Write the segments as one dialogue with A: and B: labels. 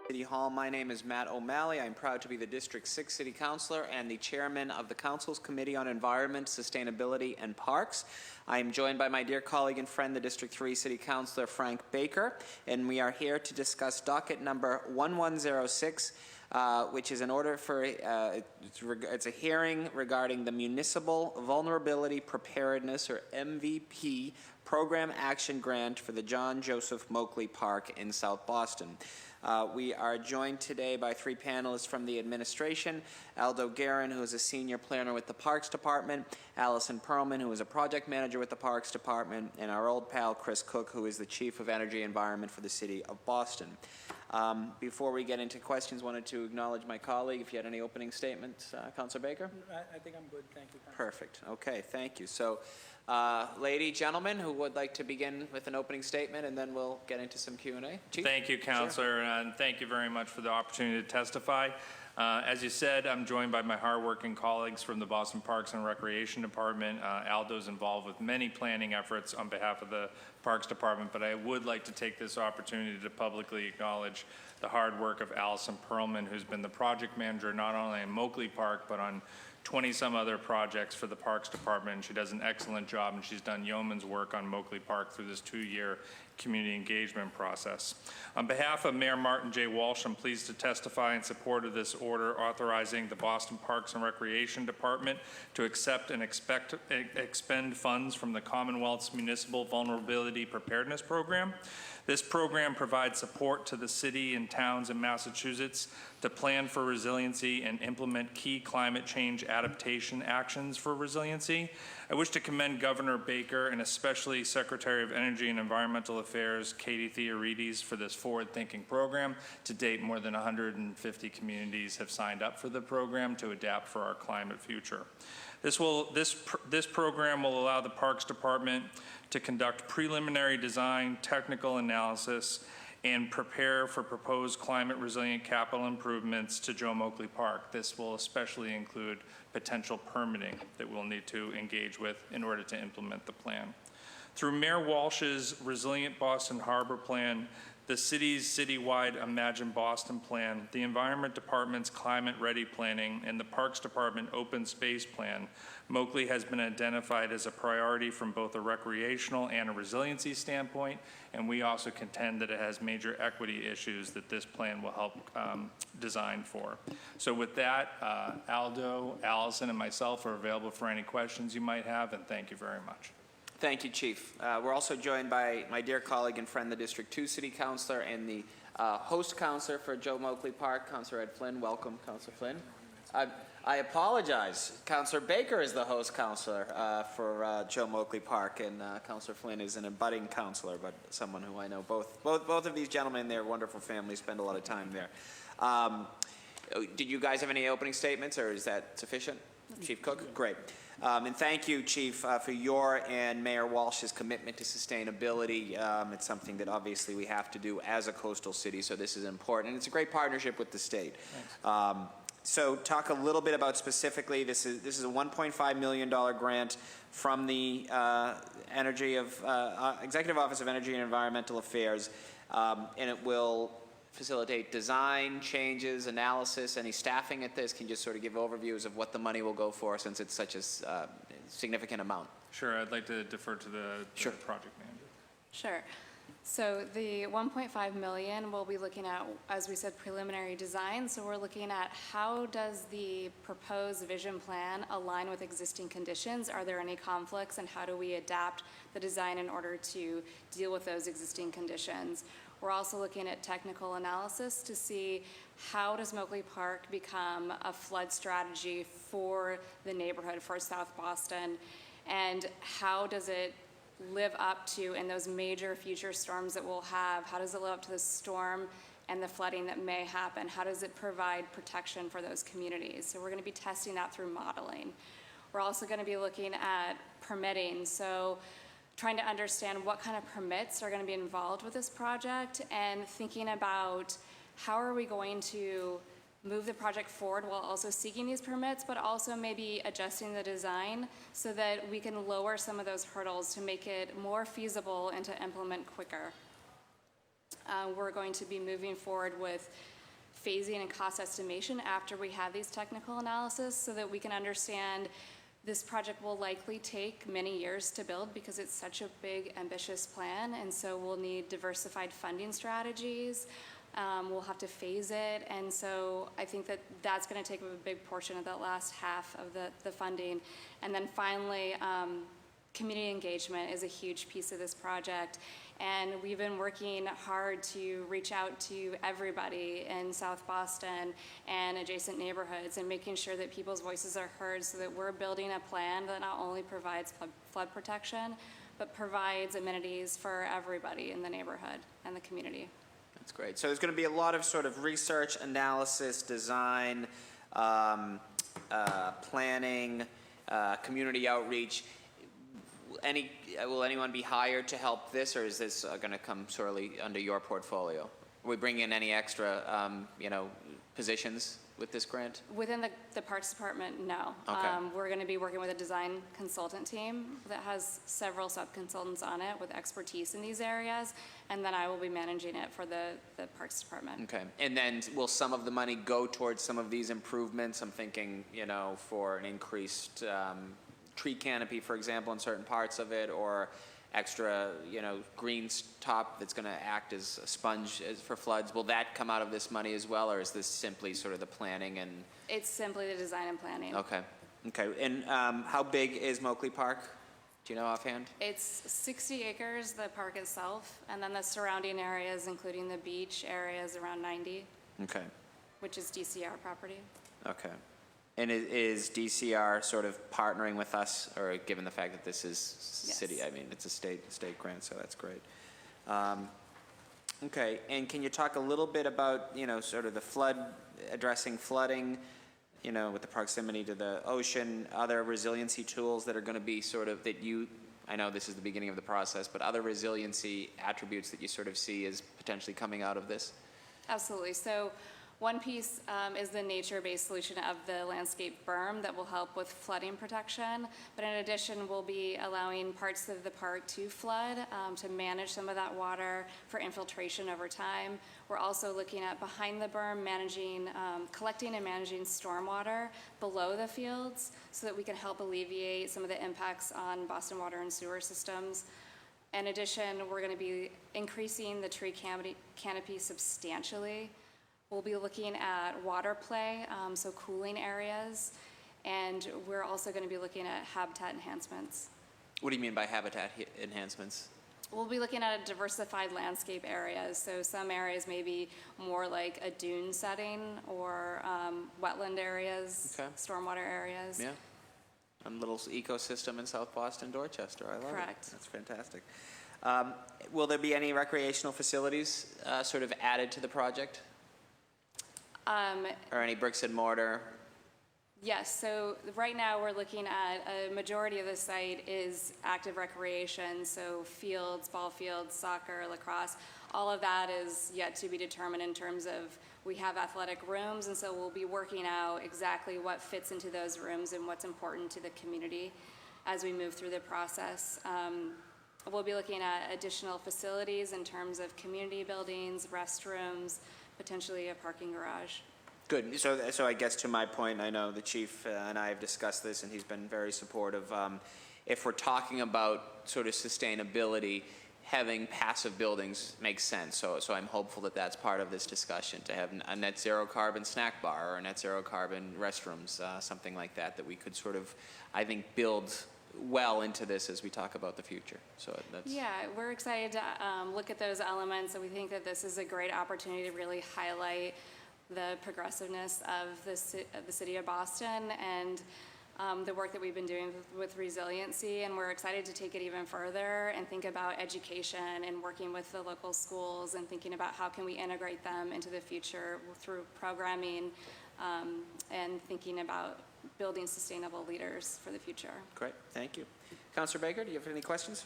A: City Hall. My name is Matt O'Malley. I'm proud to be the District 6 City Councilor and the Chairman of the Council's Committee on Environment, Sustainability and Parks. I am joined by my dear colleague and friend, the District 3 City Councilor Frank Baker, and we are here to discuss docket number 1106, which is an order for, it's a hearing regarding the Municipal Vulnerability Preparedness, or MVP, Program Action Grant for the John Joseph Moakley Park in South Boston. We are joined today by three panelists from the administration: Aldo Guerin, who is a senior planner with the Parks Department; Allison Perlman, who is a project manager with the Parks Department; and our old pal Chris Cook, who is the Chief of Energy Environment for the City of Boston. Before we get into questions, wanted to acknowledge my colleague. If you had any opening statements, Councilor Baker?
B: I think I'm good. Thank you, Councilor.
A: Perfect. Okay, thank you. So, lady, gentlemen, who would like to begin with an opening statement, and then we'll get into some Q&A. Chief?
C: Thank you, Councilor, and thank you very much for the opportunity to testify. As you said, I'm joined by my hardworking colleagues from the Boston Parks and Recreation Department. Aldo's involved with many planning efforts on behalf of the Parks Department, but I would like to take this opportunity to publicly acknowledge the hard work of Allison Perlman, who's been the project manager not only in Moakley Park, but on 20-some other projects for the Parks Department. She does an excellent job, and she's done yeoman's work on Moakley Park through this 2-year community engagement process. On behalf of Mayor Martin J. Walsh, I'm pleased to testify in support of this order authorizing the Boston Parks and Recreation Department to accept and expend funds from the Commonwealth's Municipal Vulnerability Preparedness Program. This program provides support to the city and towns in Massachusetts to plan for resiliency and implement key climate change adaptation actions for resiliency. I wish to commend Governor Baker and especially Secretary of Energy and Environmental Affairs, Katie Theorides, for this forward-thinking program. To date, more than 150 communities have signed up for the program to adapt for our climate future. This program will allow the Parks Department to conduct preliminary design, technical analysis, and prepare for proposed climate-resilient capital improvements to Joe Moakley Park. This will especially include potential permitting that we'll need to engage with in order to implement the plan. Through Mayor Walsh's Resilient Boston Harbor Plan, the city's citywide Imagine Boston Plan, the Environment Department's Climate Ready Planning, and the Parks Department Open Space Plan, Moakley has been identified as a priority from both a recreational and a resiliency standpoint, and we also contend that it has major equity issues that this plan will help design for. So with that, Aldo, Allison, and myself are available for any questions you might have, and thank you very much.
A: Thank you, Chief. We're also joined by my dear colleague and friend, the District 2 City Councilor and the host councilor for Joe Moakley Park, Councilor Ed Flynn. Welcome, Councilor Flynn. I apologize. Councilor Baker is the host councilor for Joe Moakley Park, and Councilor Flynn is an abutting councilor, but someone who I know. Both of these gentlemen, their wonderful families, spend a lot of time there. Did you guys have any opening statements, or is that sufficient? Chief Cook? Great. And thank you, Chief, for your and Mayor Walsh's commitment to sustainability. It's something that obviously we have to do as a coastal city, so this is important. And it's a great partnership with the state. So talk a little bit about specifically, this is a $1.5 million grant from the Executive Office of Energy and Environmental Affairs, and it will facilitate design, changes, analysis, any staffing at this. Can you just sort of give overviews of what the money will go for, since it's such a significant amount?
C: Sure, I'd like to defer to the project manager.
D: Sure. So the $1.5 million, we'll be looking at, as we said, preliminary design. So we're looking at how does the proposed vision plan align with existing conditions? Are there any conflicts, and how do we adapt the design in order to deal with those existing conditions? We're also looking at technical analysis to see how does Moakley Park become a flood strategy for the neighborhood, for South Boston, and how does it live up to, in those major future storms that we'll have, how does it live up to the storm and the flooding that may happen? How does it provide protection for those communities? So we're going to be testing that through modeling. We're also going to be looking at permitting. So trying to understand what kind of permits are going to be involved with this project, and thinking about how are we going to move the project forward while also seeking these permits, but also maybe adjusting the design so that we can lower some of those hurdles to make it more feasible and to implement quicker. We're going to be moving forward with phasing and cost estimation after we have these technical analysis so that we can understand this project will likely take many years to build because it's such a big, ambitious plan, and so we'll need diversified funding strategies. We'll have to phase it, and so I think that that's going to take a big portion of that last half of the funding. And then finally, community engagement is a huge piece of this project, and we've been working hard to reach out to everybody in South Boston and adjacent neighborhoods and making sure that people's voices are heard so that we're building a plan that not only provides flood protection, but provides amenities for everybody in the neighborhood and the community.
A: That's great. So there's going to be a lot of sort of research, analysis, design, planning, community outreach. Will anyone be hired to help this, or is this going to come solely under your portfolio? Are we bringing in any extra, positions with this grant?
D: Within the Parks Department, no.
A: Okay.
D: We're going to be working with a design consultant team that has several sub-consultants on it with expertise in these areas, and then I will be managing it for the Parks Department.
A: Okay. And then will some of the money go towards some of these improvements? I'm thinking, for an increased tree canopy, for example, in certain parts of it, or extra, green top that's going to act as a sponge for floods. Will that come out of this money as well, or is this simply sort of the planning and?
D: It's simply the design and planning.
A: Okay. Okay. And how big is Moakley Park? Do you know offhand?
D: It's 60 acres, the park itself, and then the surrounding areas, including the beach areas, around 90,
A: Okay.
D: which is DCR property.
A: Okay. And is DCR sort of partnering with us, or given the fact that this is
D: Yes.
A: city? I mean, it's a state grant, so that's great. Okay. And can you talk a little bit about, sort of the addressing flooding, with the proximity to the ocean, other resiliency tools that are going to be sort of I know this is the beginning of the process, but other resiliency attributes that you sort of see as potentially coming out of this?
D: Absolutely. So one piece is the nature-based solution of the landscape berm that will help with flooding protection. But in addition, we'll be allowing parts of the park to flood to manage some of that water for infiltration over time. We're also looking at behind the berm, collecting and managing stormwater below the fields so that we can help alleviate some of the impacts on Boston water and sewer systems. In addition, we're going to be increasing the tree canopy substantially. We'll be looking at water play, so cooling areas, and we're also going to be looking at habitat enhancements.
A: What do you mean by habitat enhancements?
D: We'll be looking at diversified landscape areas, so some areas may be more like a dune setting or wetland areas,
A: Okay.
D: stormwater areas.
A: Yeah. A little ecosystem in South Boston, Dorchester. I love
D: Correct.
A: it. That's fantastic. Will there be any recreational facilities sort of added to the project? Or any bricks and mortar?
D: Yes, so right now we're looking at a majority of the site is active recreation, so fields, ball fields, soccer, lacrosse, all of that is yet to be determined in terms of we have athletic rooms, and so we'll be working out exactly what fits into those rooms and what's important to the community as we move through the process. We'll be looking at additional facilities in terms of community buildings, restrooms, potentially a parking garage.
A: Good. So I guess to my point, I know the chief and I have discussed this, and he's been very supportive. If we're talking about sort of sustainability, having passive buildings makes sense. So I'm hopeful that that's part of this discussion, to have a net zero carbon snack bar or a net zero carbon restrooms, something like that we could sort of, I think, build well into this as we talk about the future. So that's.
D: Yeah, we're excited to look at those elements, and we think that this is a great opportunity to really highlight the progressiveness of the city of Boston and the work that we've been doing with resiliency, and we're excited to take it even further and think about education and working with the local schools and thinking about how can we integrate them into the future through programming and thinking about building sustainable leaders for the future.
A: Great, thank you. Councilor Baker, do you have any questions?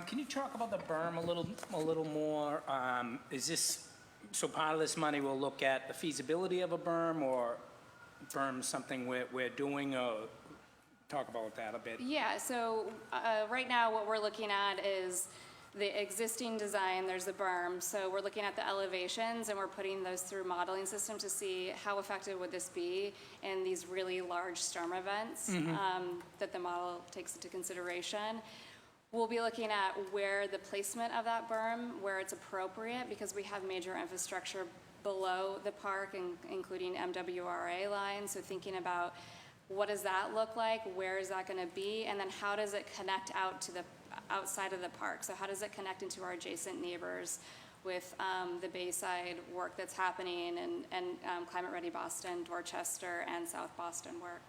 B: Can you talk about the berm a little more? Is this, so part of this money will look at the feasibility of a berm, or berm something we're doing, or talk about that a bit?
D: Yeah, so right now what we're looking at is the existing design, there's a berm, so we're looking at the elevations and we're putting those through modeling system to see how effective would this be in these really large storm events that the model takes into consideration. We'll be looking at where the placement of that berm, where it's appropriate, because we have major infrastructure below the park, including MWRA lines, so thinking about what does that look like, where is that gonna be, and then how does it connect out to the outside of the park? So how does it connect into our adjacent neighbors with the Bayside work that's happening and Climate Ready Boston, Dorchester, and South Boston work?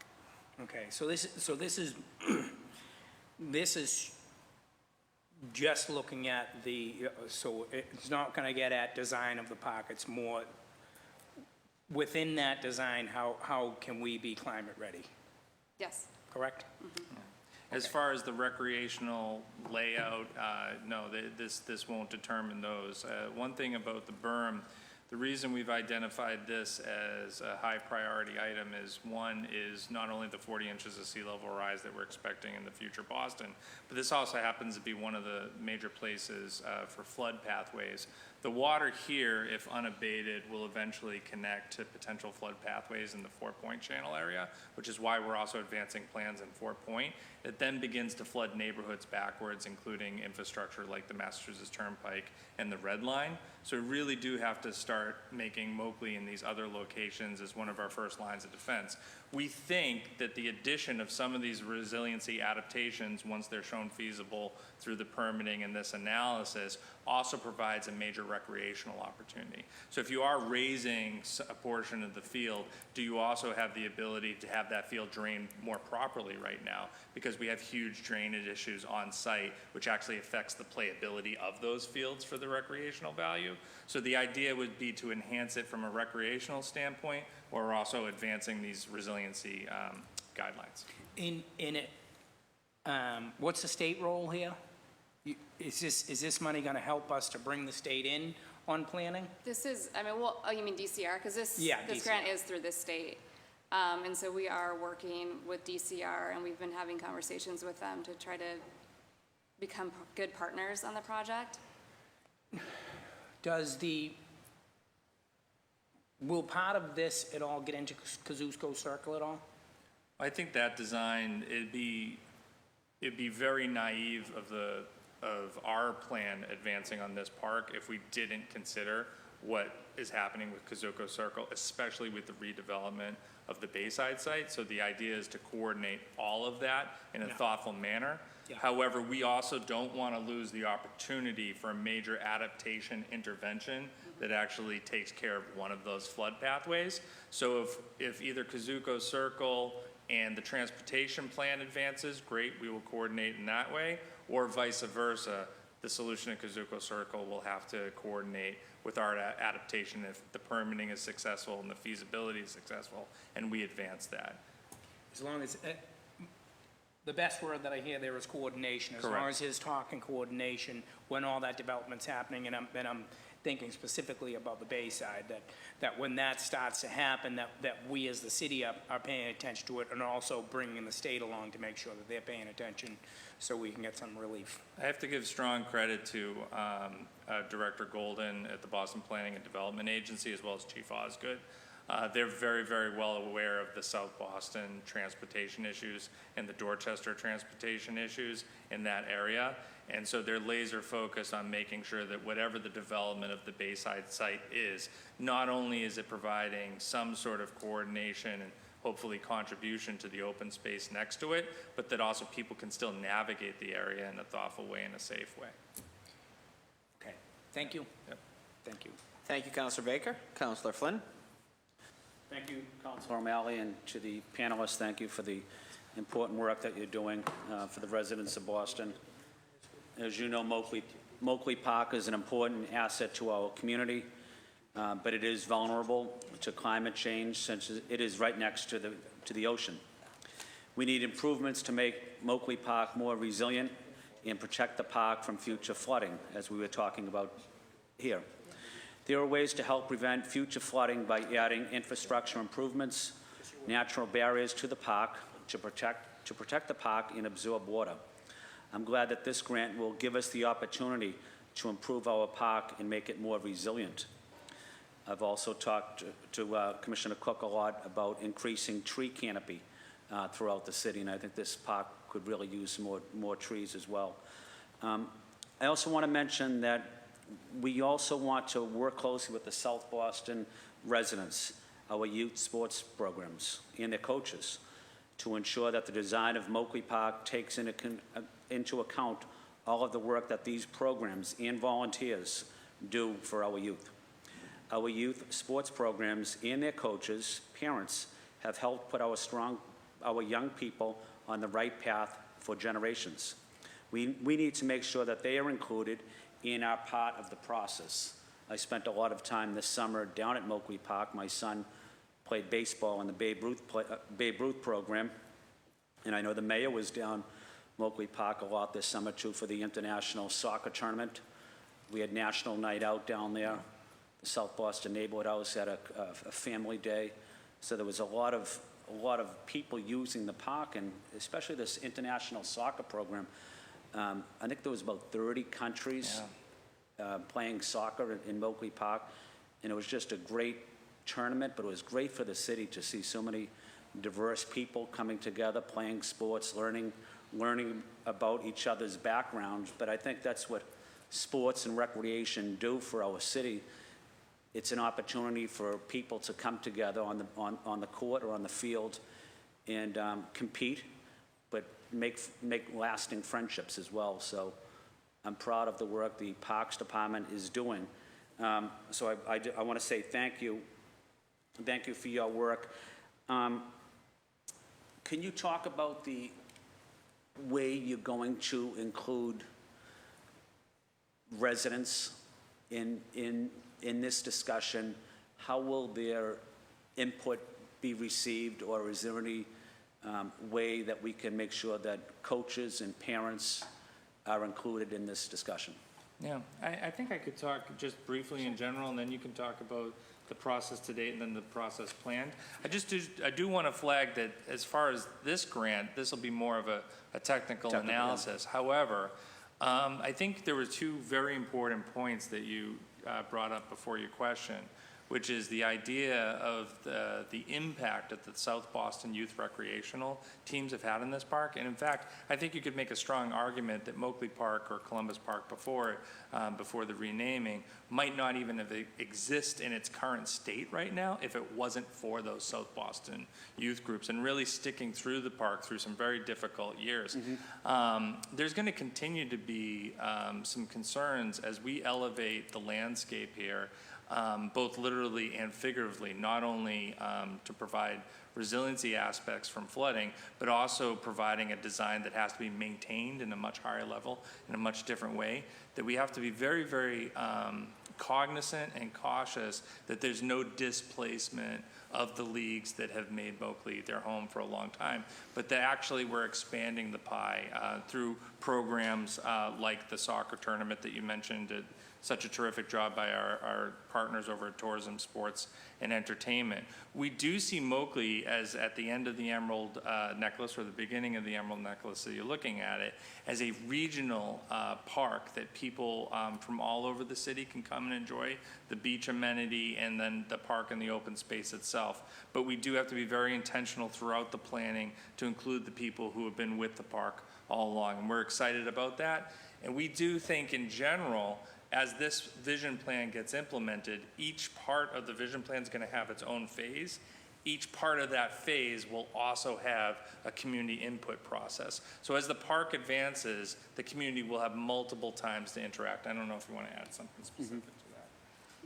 B: Okay, so this is this is just looking at the, so it's not going to get at design of the park, it's more within that design, how can we be climate ready,
D: Yes.
B: correct?
C: As far as the recreational layout, no, this won't determine those. One thing about the berm, the reason we've identified this as a high priority item is, one is not only the 40 inches of sea level rise that we're expecting in the future Boston, but this also happens to be one of the major places for flood pathways. The water here, if unabated, will eventually connect to potential flood pathways in the Fort Point Channel area, which is why we're also advancing plans in Fort Point. It then begins to flood neighborhoods backwards, including infrastructure like the Massachusetts Turnpike and the Red Line. So we really do have to start making Moakley and these other locations as one of our first lines of defense. We think that the addition of some of these resiliency adaptations, once they're shown feasible through the permitting and this analysis, also provides a major recreational opportunity. So if you are raising a portion of the field, do you also have the ability to have that field drained more properly right now? Because we have huge drainage issues on site, which actually affects the playability of those fields for the recreational value. So the idea would be to enhance it from a recreational standpoint, or also advancing these resiliency guidelines.
B: In it, what's the state role here? Is this money going to help us to bring the state in on planning?
D: This is, I mean, well, oh, you mean DCR? Because this
B: DCR.
D: grant is through the state. And so we are working with DCR, and we've been having conversations with them to try to become good partners on the project.
B: Will part of this at all get into Kazuko Circle at all?
C: I think that design, it'd be very naive of our plan advancing on this park if we didn't consider what is happening with Kazuko Circle, especially with the redevelopment of the Bayside site. So the idea is to coordinate all of that in a thoughtful manner.
B: Yeah.
C: However, we also don't want to lose the opportunity for a major adaptation intervention that actually takes care of one of those flood pathways. So if either Kazuko Circle and the transportation plan advances, great, we will coordinate in that way, or vice versa. The solution at Kazuko Circle will have to coordinate with our adaptation if the permitting is successful and the feasibility is successful, and we advance that.
B: As long as, the best word that I hear there is coordination. As long
C: Correct.
B: as his talk and coordination when all that development's happening, and I'm thinking specifically about the Bayside, that when that starts to happen, that we as the city are paying attention to it, and also bringing the state along to make sure that they're paying attention so we can get some relief.
C: I have to give strong credit to Director Golden at the Boston Planning and Development Agency, as well as Chief Osgood. They're very, very well aware of the South Boston transportation issues and the Dorchester transportation issues in that area. And so they're laser focused on making sure that whatever the development of the Bayside site is, not only is it providing some sort of coordination and hopefully contribution to the open space next to it, but that also people can still navigate the area in a thoughtful way and a safe way.
B: Okay, thank you.
C: Yep.
B: Thank you.
A: Thank you, Councilor Baker. Councilor Flynn?
E: Thank you, Councilor O'Malley, and to the panelists, thank you for the important work that you're doing for the residents of Boston. As you know, Moakley Park is an important asset to our community, but it is vulnerable to climate change since it is right next to the ocean. We need improvements to make Moakley Park more resilient and protect the park from future flooding, as we were talking about here. There are ways to help prevent future flooding by adding infrastructure improvements, natural barriers to the park to protect the park and absorb water. I'm glad that this grant will give us the opportunity to improve our park and make it more resilient. I've also talked to Commissioner Cook a lot about increasing tree canopy throughout the city, and I think this park could really use more trees as well. I also want to mention that we also want to work closely with the South Boston residents, our youth sports programs, and their coaches to ensure that the design of Moakley Park takes into account all of the work that these programs and volunteers do for our youth. Our youth sports programs and their coaches, parents, have helped put our young people on the right path for generations. We need to make sure that they are included and are part of the process. I spent a lot of time this summer down at Moakley Park. My son played baseball in the Babe Ruth program, and I know the mayor was down Moakley Park a lot this summer too for the international soccer tournament. We had National Night Out down there. The South Boston Neighborhood House had a family day, so there was a lot of people using the park, and especially this international soccer program. I think there was about 30 countries playing soccer in Moakley Park, and it was just a great tournament, but it was great for the city to see so many diverse people coming together, playing sports, learning about each other's backgrounds. But I think that's what sports and recreation do for our city. It's an opportunity for people to come together on the court or on the field and compete, but make lasting friendships as well. So I'm proud of the work the Parks Department is doing. So I want to say thank you. Thank you for your work. Can you talk about the way you're going to include residents in this discussion? How will their input be received, or is there any way that we can make sure that coaches and parents are included in this discussion?
C: Yeah, I think I could talk just briefly in general, and then you can talk about the process to date and then the process planned. I do want to flag that as far as this grant, this will be more of a technical analysis. Yeah. However, I think there were two very important points that you brought up before your question, which is the idea of the impact that the South Boston youth recreational teams have had in this park. And in fact, I think you could make a strong argument that Moakley Park or Columbus Park before the renaming might not even have exist in its current state right now if it wasn't for those South Boston youth groups and really sticking through the park through some very difficult years. Mm-hmm. There's going to continue to be some concerns as we elevate the landscape here, both literally and figuratively, not only to provide resiliency aspects from flooding, but also providing a design that has to be maintained in a much higher level, in a much different way, that we have to be very, very cognizant and cautious that there's no displacement of the leagues that have made Moakley their home for a long time, but that actually we're expanding the pie through programs like the soccer tournament that you mentioned. Such a terrific job by our partners over at Tourism, Sports, and Entertainment. We do see Moakley as at the end of the Emerald Necklace, or the beginning of the Emerald Necklace, so you're looking at it, as a regional park that people from all over the city can come and enjoy, the beach amenity and then the park and the open space itself. But we do have to be very intentional throughout the planning to include the people who have been with the park all along, and we're excited about that. And we do think in general, as this vision plan gets implemented, each part of the vision plan is going to have its own phase. Each part of that phase will also have a community input process. So as the park advances, the community will have multiple times to interact. I don't know if you want to add something specific to that.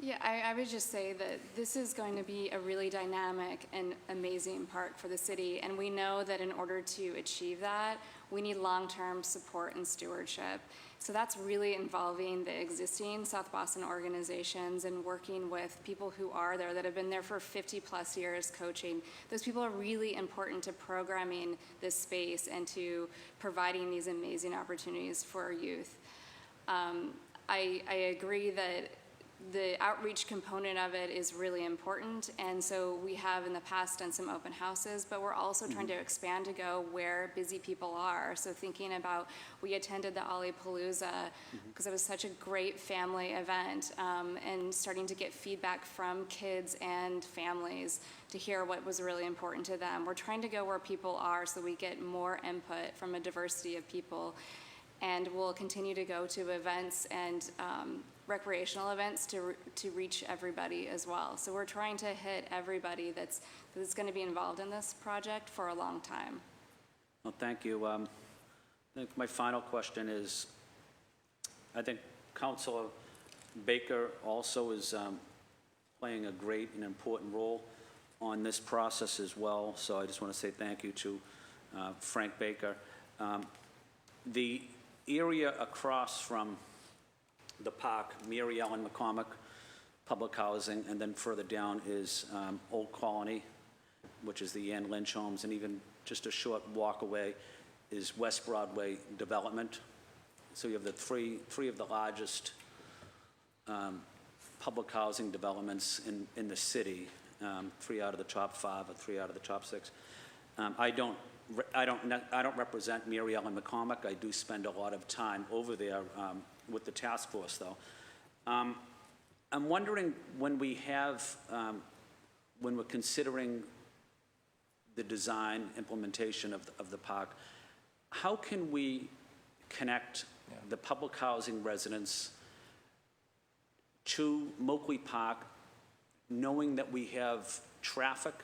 D: Yeah, I would just say that this is going to be a really dynamic and amazing park for the city, and we know that in order to achieve that, we need long-term support and stewardship. So that's really involving the existing South Boston organizations and working with people who are there that have been there for 50 plus years coaching. Those people are really important to programming this space and to providing these amazing opportunities for our youth. I agree that the outreach component of it is really important, and so we have in the past done some open houses, but we're also trying to expand to go where busy people are. So thinking about, we attended the Ollie-Palooza because it was such a great family event, and starting to get feedback from kids and families to hear what was really important to them. We're trying to go where people are so we get more input from a diversity of people, and we'll continue to go to events and recreational events to reach everybody as well. So we're trying to hit everybody that's going to be involved in this project for a long time.
E: Well, thank you. I think my final question is, I think Councilor Baker also is playing a great and important role on this process as well. So I just want to say thank you to Frank Baker. The area across from the park, Mary Ellen McCormick Public Housing, and then further down is Old Colony, which is the Ann Lynch Homes, and even just a short walk away is West Broadway Development. So you have the three of the largest public housing developments in the city, 3 out of the top 5 or 3 out of the top 6. I don't represent Mary Ellen McCormick. I do spend a lot of time over there with the task force, though. I'm wondering when we're considering the design implementation of the park, how can we connect the public housing residents to Moakley Park, knowing that we have traffic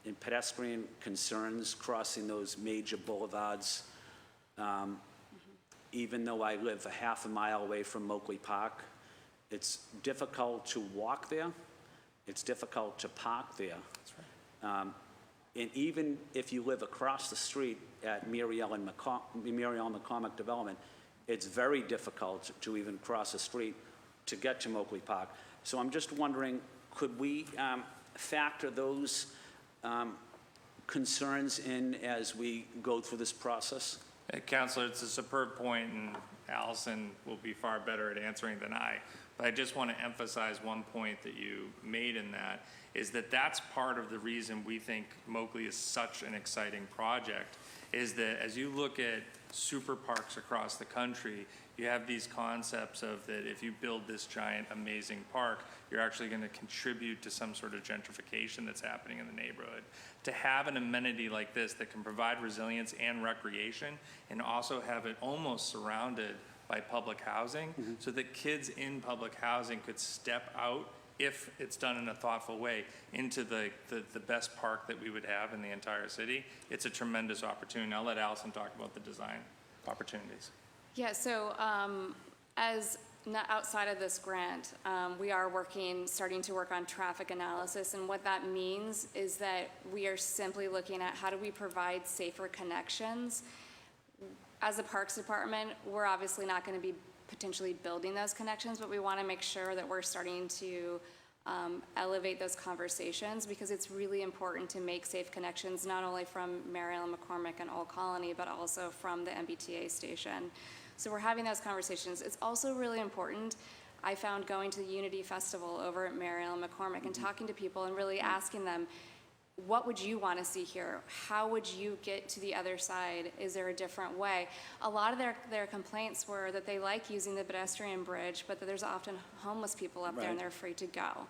E: and pedestrian concerns crossing those major boulevards? Even though I live a half a mile away from Moakley Park, it's difficult to walk there. It's difficult to park there. That's right. And even if you live across the street at Mary Ellen McCormick Development, it's very difficult to even cross the street to get to Moakley Park. So I'm just wondering, could we factor those concerns in as we go through this process?
C: Councilor, it's a superb point, and Allison will be far better at answering than I. But I just want to emphasize one point that you made in that, is that that's part of the reason we think Moakley is such an exciting project, is that as you look at super parks across the country, you have these concepts of that if you build this giant, amazing park, you're actually going to contribute to some sort of gentrification that's happening in the neighborhood. To have an amenity like this that can provide resilience and recreation, and also have it almost surrounded by public housing, so that kids in public housing could step out, if it's done in a thoughtful way, into the best park that we would have in the entire city. It's a tremendous opportunity. I'll let Allison talk about the design opportunities.
D: Yeah, so outside of this grant, we are starting to work on traffic analysis, and what that means is that we are simply looking at how do we provide safer connections. As a Parks Department, we're obviously not going to be potentially building those connections, but we want to make sure that we're starting to elevate those conversations, because it's really important to make safe connections, not only from Mary Ellen McCormick and Old Colony, but also from the MBTA station. So we're having those conversations. It's also really important, I found, going to the Unity Festival over at Mary Ellen McCormick and talking to people and really asking them, what would you want to see here? How would you get to the other side? Is there a different way? A lot of their complaints were that they like using the pedestrian bridge, but that there's often homeless people up there and they're afraid to go.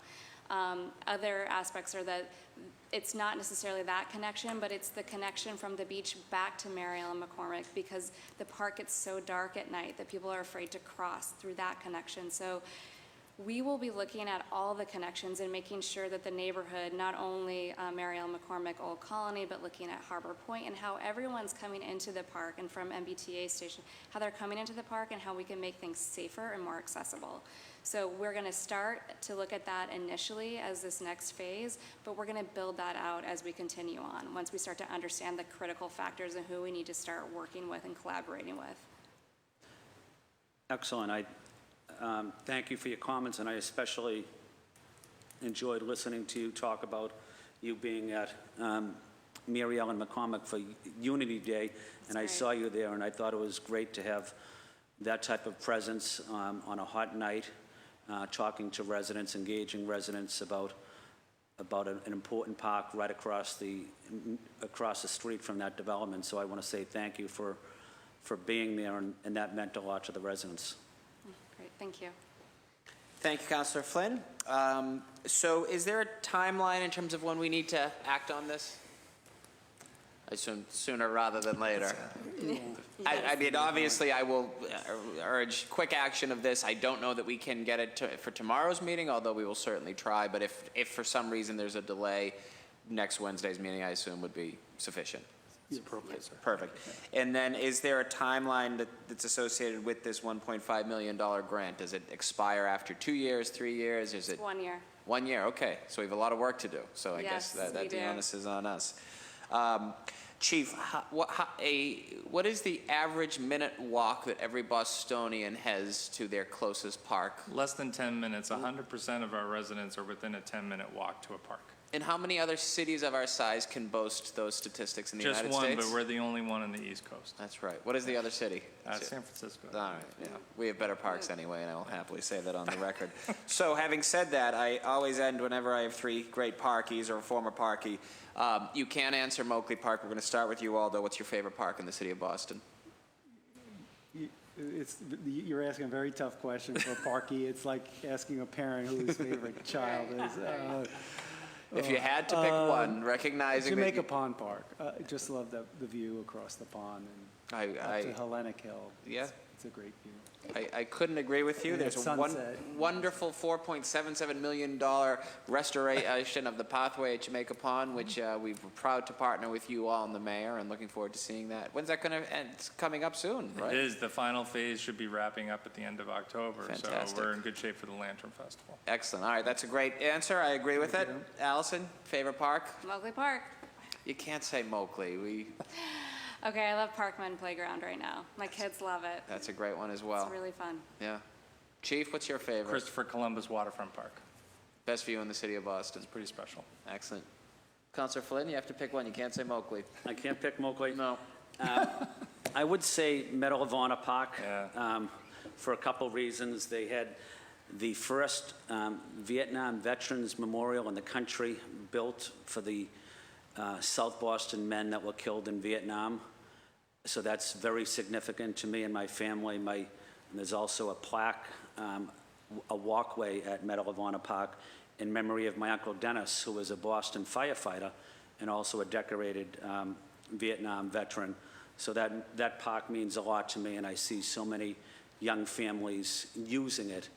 D: Other aspects are that it's not necessarily that connection, but it's the connection from the beach back to Mary Ellen McCormick, because the park gets so dark at night that people are afraid to cross through that connection. So we will be looking at all the connections and making sure that the neighborhood, not only Mary Ellen McCormick, Old Colony, but looking at Harbor Point and how everyone's coming into the park, and from MBTA station, how they're coming into the park and how we can make things safer and more accessible. So we're going to start to look at that initially as this next phase, but we're going to build that out as we continue on, once we start to understand the critical factors and who we need to start working with and collaborating with.
E: Excellent. I thank you for your comments, and I especially enjoyed listening to you talk about you being at Mary Ellen McCormick for Unity Day, and I saw you there, and I thought it was great to have that type of presence on a hot night. talking to residents, engaging residents about an important park right across the street from that development. So I want to say thank you for being there, and that meant a lot to the residents.
D: Great, thank you.
A: Thank you, Councillor Flynn. So is there a timeline in terms of when we need to act on this? I assume sooner rather than later. I mean, obviously, I will urge quick action of this. I don't know that we can get it for tomorrow's meeting, although we will certainly try. But if for some reason there's a delay, next Wednesday's meeting, I assume, would be sufficient.
F: It's appropriate, sir.
A: Perfect. And then is there a timeline that's associated with this $1.5 million grant? Does it expire after 2 years, 3 years? Is it
D: 1 year.
A: 1 year? Okay. So we have a lot of work to do. So I guess
D: Yes,
A: that
D: we
A: the
D: do.
A: onus is on us. Chief, what is the average minute walk that every Bostonian has to their closest park?
C: Less than 10 minutes, 100% of our residents are within a 10-minute walk to a park.
A: And how many other cities of our size can boast those statistics in the
C: Just
A: United
C: one,
A: States?
C: but we're the only one on the East Coast.
A: That's right. What is the other city?
C: San Francisco.
A: All right, yeah. We have better parks anyway, and I will happily say that on the record. So having said that, I always end whenever I have three great parkies or a former parkie. You can't answer Moakley Park. We're going to start with you, Aldo. What's your favorite park in the city of Boston?
F: You're asking a very tough question for a parkie. It's like asking a parent who his favorite child is.
A: If you had to pick one, recognizing
F: Jamaica
A: that
F: Pond Park. I just love the view across the pond and up to Hellenic Hill.
A: Yeah.
F: It's a great view.
A: I couldn't agree with you.
F: And
A: There's
F: at
A: a
F: sunset.
A: wonderful $4.77 million restoration of the pathway at Jamaica Pond, which we're proud to partner with you all and the mayor, and looking forward to seeing that. When's that going to end? It's coming up soon, right?
C: It is. The final phase should be wrapping up at the end of October.
A: Fantastic.
C: So we're in good shape for the Lantern Festival.
A: Excellent. All right, that's a great answer. I agree with it. Allison, favorite park?
D: Moakley Park.
A: You can't say Moakley.
D: Okay, I love Parkman Playground right now. My kids love it.
A: That's a great one as well.
D: It's really fun.
A: Yeah. Chief, what's your favorite?
C: Christopher Columbus Waterfront Park.
A: Best view in the city of Boston.
C: It's pretty special.
A: Excellent. Councillor Flynn, you have to pick one. You can't say Moakley.
E: I can't pick Moakley.
A: No.
E: I would say Medal of Honor Park,
C: Yeah.
E: for a couple reasons. They had the first Vietnam Veterans Memorial in the country built for the South Boston men that were killed in Vietnam. So that's very significant to me and my family. And there's also a plaque, a walkway at Medal of Honor Park in memory of my Uncle Dennis, who was a Boston firefighter and also a decorated Vietnam veteran. So that park means a lot to me, and I see so many young families using it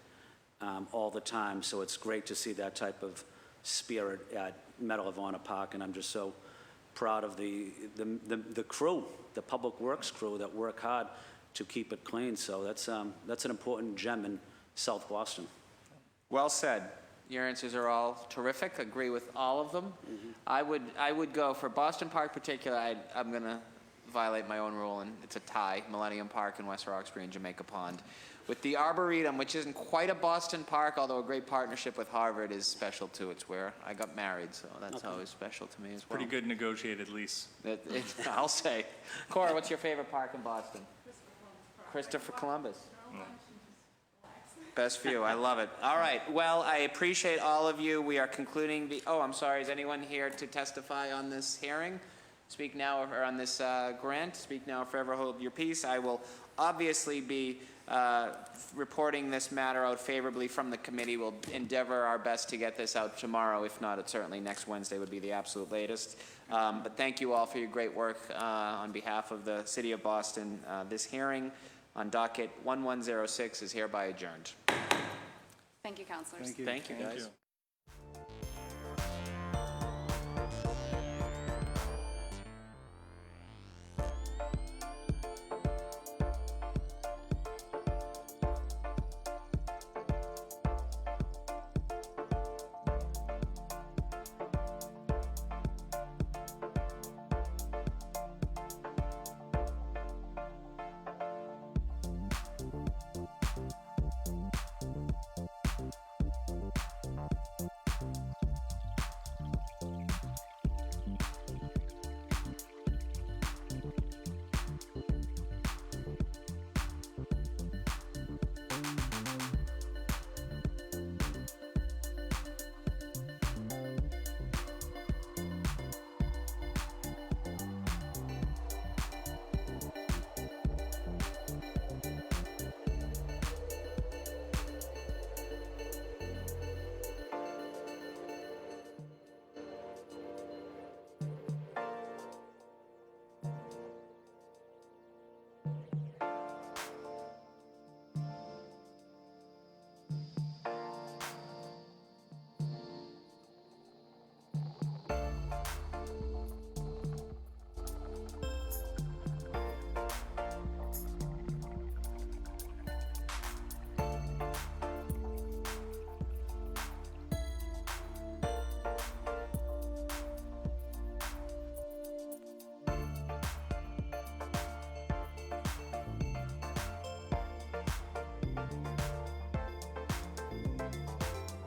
E: all the time. So it's great to see that type of spirit at Medal of Honor Park, and I'm just so proud of the crew, the public works crew that work hard to keep it clean. So that's an important gem in South Boston.
A: Well said. Your answers are all terrific. Agree with all of them. Mm-hmm. I would go for Boston Park particular. I'm going to violate my own rule, and it's a tie. Millennium Park in West Roxbury and Jamaica Pond. With the Arboretum, which isn't quite a Boston park, although a great partnership with Harvard is special too. It's where I got married, so that's always special to me as well.
C: Pretty good negotiated lease.
A: I'll say. Cora, what's your favorite park in Boston? Christopher Columbus. Best view. I love it. All right. Well, I appreciate all of you. We are concluding the... Oh, I'm sorry. Is anyone here to testify on this hearing? Speak now, or on this grant. Speak now or forever hold your peace. I will obviously be reporting this matter out favorably from the committee. We'll endeavor our best to get this out tomorrow. If not, it certainly next Wednesday would be the absolute latest. But thank you all for your great work on behalf of the City of Boston. This hearing on docket 1106 is hereby adjourned.
D: Thank you, counselors.
F: Thank you.
A: Thank you, guys.